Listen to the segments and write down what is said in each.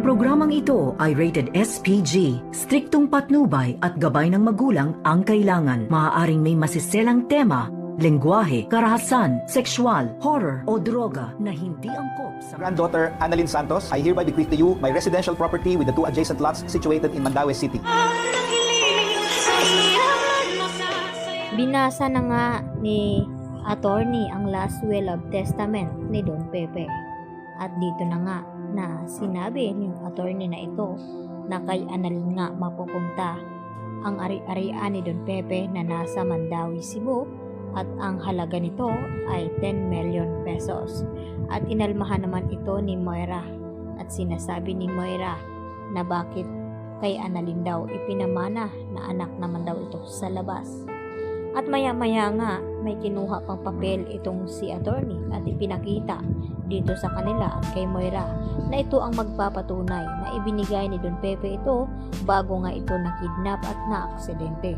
programang ito ay rated SPG, striktong patnubay at gabay ng magulang ang kailangan. Maaaring may masiselang tema, lengguwahe, karahasan, sexual, horror o droga na hindi angkop sa Granddaughter Annalyn Santos, I hereby bequeath to you my residential property with the 2 adjacent lots situated in Mandaue City. Binasa na nga ni attorney ang last will of testament ni Don Pepe. At dito na nga na sinabi ni attorney na ito na kay Annalyn nga mapupunta ang ari-arian ni Don Pepe na nasa Mandaue, Cebu, at ang halaga nito ay 10 million pesos. At inalmahan naman ito ni Moira at sinasabi ni Moira na bakit kay Annalyn daw ipinamana na anak naman daw ito sa labas. At maya-maya nga may kinuha pang papel itong si attorney at ipinakita dito sa kanila at kay Moira na ito ang magpapatunay na ibinigay ni Don Pepe ito bago nga ito nakidnap at na-aksidente.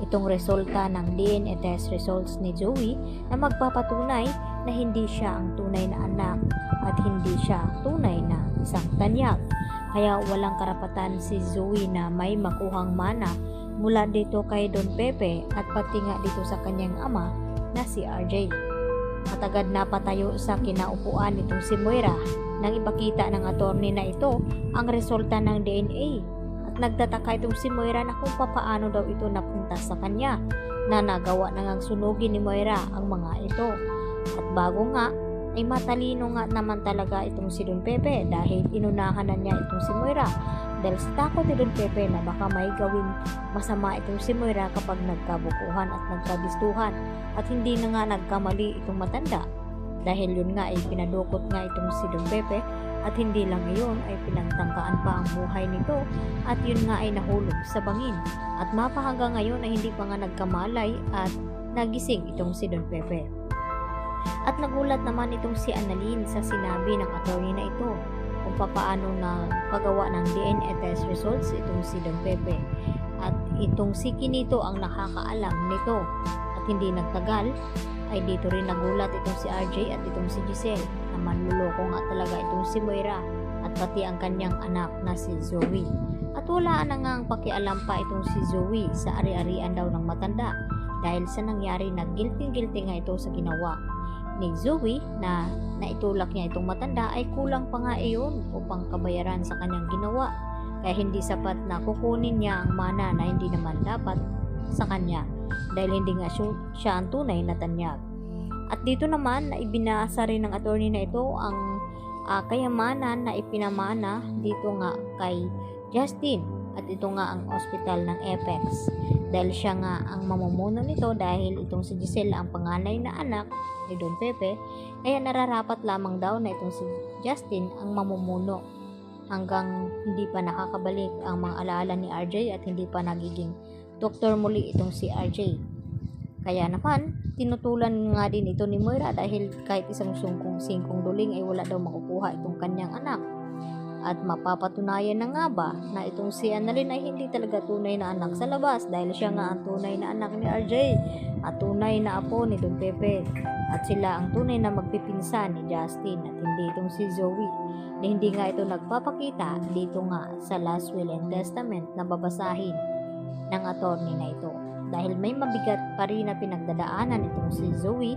Itong resulta ng DNA test results ni Zoe na magpapatunay na hindi siya ang tunay na anak at hindi siya tunay na isang tanyag. Kaya walang karapatan si Zoe na may makuhang mana mula dito kay Don Pepe at pati nga dito sa kanyang ama na si RJ. At agad na patayo sa kinaupuan nitong si Moira nang ipakita ng attorney na ito ang resulta ng DNA. At nagtataka itong si Moira na kung papaano daw ito napunta sa kanya na nagawa na ngang sunugin ni Moira ang mga ito. At bago nga ay matalino nga naman talaga itong si Don Pepe dahil inunahan na niya itong si Moira dahil sa takot ni Don Pepe na baka may gawin masama itong si Moira kapag nagkabukuhan at nagkabistuhan at hindi na nga nagkamali itong matanda dahil yun nga ay pinadukot nga itong si Don Pepe at hindi lang iyon ay pinagtangkaan pa ang buhay nito at yun nga ay nahulog sa bangin at mapahanggang ngayon ay hindi pa nga nagkamalay at nagising itong si Don Pepe. At nagulat naman itong si Annalyn sa sinabi ng attorney na ito kung papaano na paggawa ng DNA test results itong si Don Pepe. At itong si Kinito ang nakakaalam nito at hindi nagtagal ay dito rin nagulat itong si RJ at itong si Giselle na manluloko nga talaga itong si Moira at pati ang kanyang anak na si Zoe. At wala na nga ang pakialam pa itong si Zoe sa ari-arian daw ng matanda dahil sa nangyari na guilty nga ito sa ginawa ni Zoe na naitulak niya itong matanda ay kulang pa nga iyon upang kabayaran sa kanyang ginawa kaya hindi sapat na kukunin niya ang mana na hindi naman dapat sa kanya dahil hindi nga siya ang tunay na tanyag. At dito naman na ibinasa rin ng attorney na ito ang kayamanan na ipinamana dito nga kay Justin at ito nga ang ospital ng Apex dahil siya nga ang mamumuno nito dahil itong si Giselle ang panganay na anak ni Don Pepe kaya nararapat lamang daw na itong si Justin ang mamumuno hanggang hindi pa nakakabalik ang mga alaala ni RJ at hindi pa nagiging doktor muli itong si RJ. Kaya naman tinutulan nga din ito ni Moira dahil kahit isang singkong duling ay wala daw makukuha itong kanyang anak. At mapapatunayan na nga ba na itong si Annalyn ay hindi talaga tunay na anak sa labas dahil siya nga ang tunay na anak ni RJ at tunay na apo ni Don Pepe at sila ang tunay na magpipinsan ni Justin at hindi itong si Zoe na hindi nga ito nagpapakita dito nga sa last will and testament na babasahin ng attorney na ito dahil may mabigat pa rin na pinagdadaanan itong si Zoe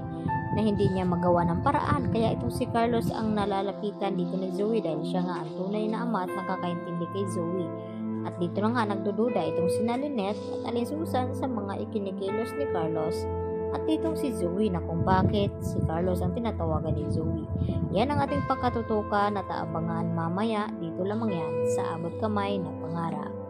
na hindi niya magawa ng paraan kaya itong si Carlos ang nalalapitan dito ni Zoe dahil siya nga ang tunay na ama at nakakaintindi kay Zoe. At dito na nga nagdududa itong si Lynette at Aling Susan sa mga ikinikilos ni Carlos at itong si Zoe na kung bakit si Carlos ang tinatawagan ni Zoe. Yan ang ating pagkatutukan at aabangan mamaya dito lamang yan sa Abot Kamay na Pangarap.